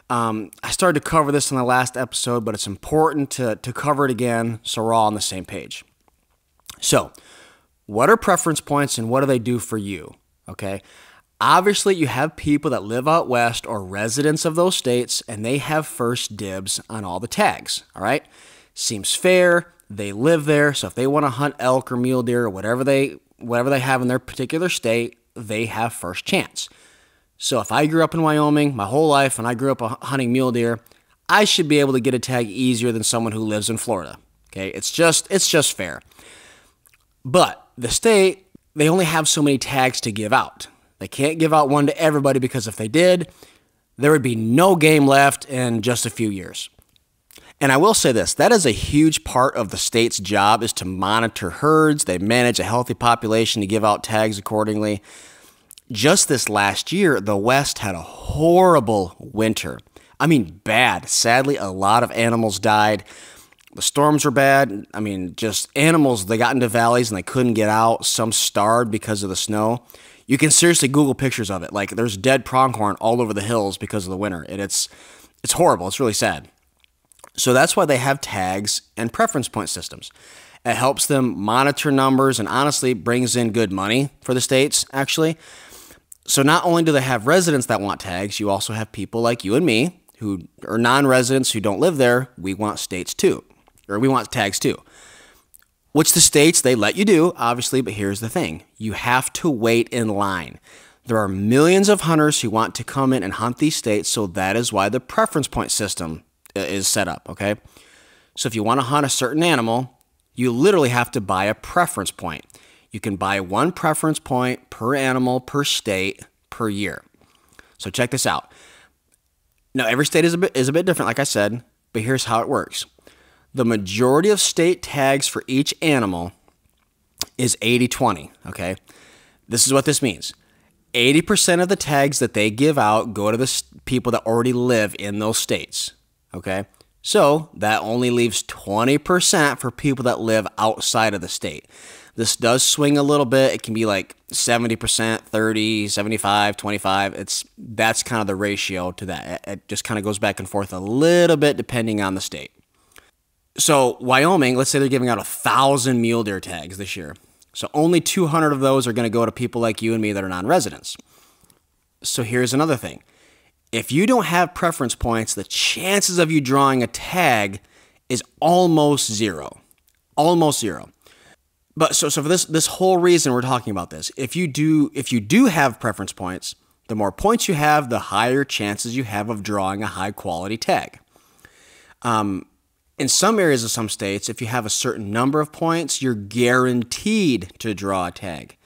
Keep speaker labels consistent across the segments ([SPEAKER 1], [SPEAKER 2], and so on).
[SPEAKER 1] I started to cover this in the last episode, but it's important to cover it again so we're all on the same page. So, what are preference points and what do they do for you? Okay. Obviously, you have people that live out west or residents of those states, and they have first dibs on all the tags. All right. Seems fair. They live there. So if they want to hunt elk or mule deer or whatever they have in their particular state, they have first chance. So if I grew up in Wyoming my whole life and I grew up hunting mule deer, I should be able to get a tag easier than someone who lives in Florida. Okay. It's just fair. But the state, they only have so many tags to give out. They can't give out one to everybody because if they did, there would be no game left in just a few years. And I will say this, that is a huge part of the state's job is to monitor herds. They manage a healthy population to give out tags accordingly. Just this last year, the West had a horrible winter. I mean, bad. Sadly, a lot of animals died. The storms were bad. I mean, just animals, they got into valleys and they couldn't get out. Some starved because of the snow. You can seriously Google pictures of it. Like, there's dead pronghorn all over the hills because of the winter. And it's horrible. It's really sad. So that's why they have tags and preference point systems. It helps them monitor numbers and honestly brings in good money for the states, actually. So not only do they have residents that want tags, you also have people like you and me who are non-residents who don't live there. We want states too. Or we want tags too, which the states, they let you do, obviously, but here's the thing. You have to wait in line. There are millions of hunters who want to come in and hunt these states, so that is why the preference point system is set up, okay? So if you want to hunt a certain animal, you literally have to buy a preference point. You can buy one preference point per animal, per state, per year. So check this out. Now, every state is a bit different, like I said, but here's how it works. The majority of state tags for each animal is 80-20, okay? This is what this means. 80% of the tags that they give out go to the people that already live in those states, okay? So that only leaves 20% for people that live outside of the state. This does swing a little bit. It can be like 70%, 30, 75, 25. That's kind of the ratio to that. It just kind of goes back and forth a little bit depending on the state. So Wyoming, let's say they're giving out 1,000 mule deer tags this year. So only 200 of those are going to go to people like you and me that are non-residents. So here's another thing. If you don't have preference points, the chances of you drawing a tag is almost zero. Almost zero. But so for this whole reason we're talking about this, if you do have preference points, the more points you have, the higher chances you have of drawing a high quality tag. In some areas of some states, if you have a certain number of points, you're guaranteed to draw a tag.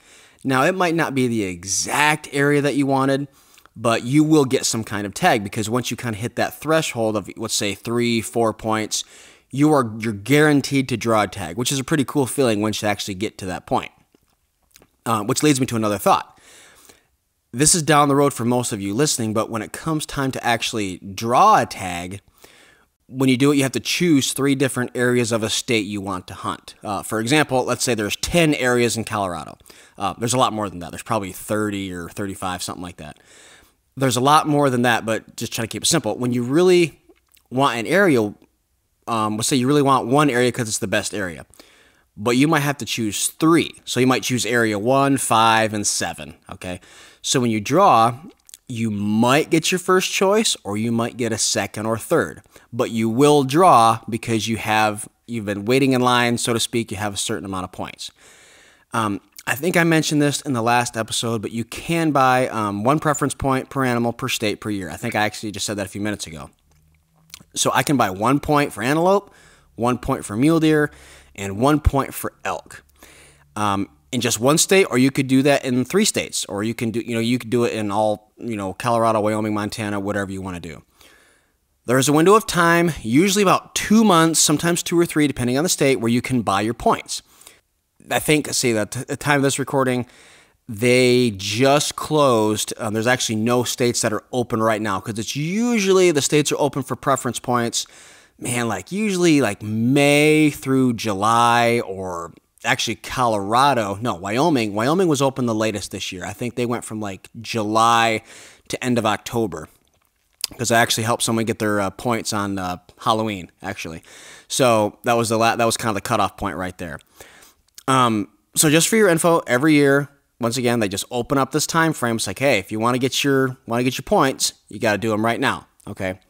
[SPEAKER 1] Now, it might not be the exact area that you wanted, but you will get some kind of tag because once you kind of hit that threshold of, let's say, 3-4 points, you're guaranteed to draw a tag, which is a pretty cool feeling once you actually get to that point. Which leads me to another thought. This is down the road for most of you listening, but when it comes time to actually draw a tag, when you do it, you have to choose 3 different areas of a state you want to hunt. For example, let's say there's 10 areas in Colorado. There's a lot more than that. There's probably 30 or 35, something like that. There's a lot more than that, but just try to keep it simple. When you really want an area, let's say you really want one area because it's the best area, but you might have to choose 3. So you might choose area 1, 5, and 7, okay? So when you draw, you might get your first choice or you might get a second or third, but you will draw because you've been waiting in line, so to speak. You have a certain amount of points. I think I mentioned this in the last episode, but you can buy one preference point per animal per state per year. I think I actually just said that a few minutes ago. So I can buy 1 point for antelope, 1 point for mule deer, and 1 point for elk. In just one state, or you could do that in 3 states, or you can do it in all, Colorado, Wyoming, Montana, whatever you want to do. There's a window of time, usually about 2 months, sometimes 2 or 3, depending on the state, where you can buy your points. I think, at the time of this recording, they just closed. There's actually no states that are open right now because it's usually the states are open for preference points, usually May through July, or actually Wyoming. Wyoming was open the latest this year. I think they went from July to end of October. because I actually helped someone get their points on Halloween, actually. So that was that was kind of the cutoff point right there. So just for your info, every year, once again, they just open up this time frame. It's like, hey, if you want to get your points, you got to do them right now. Okay.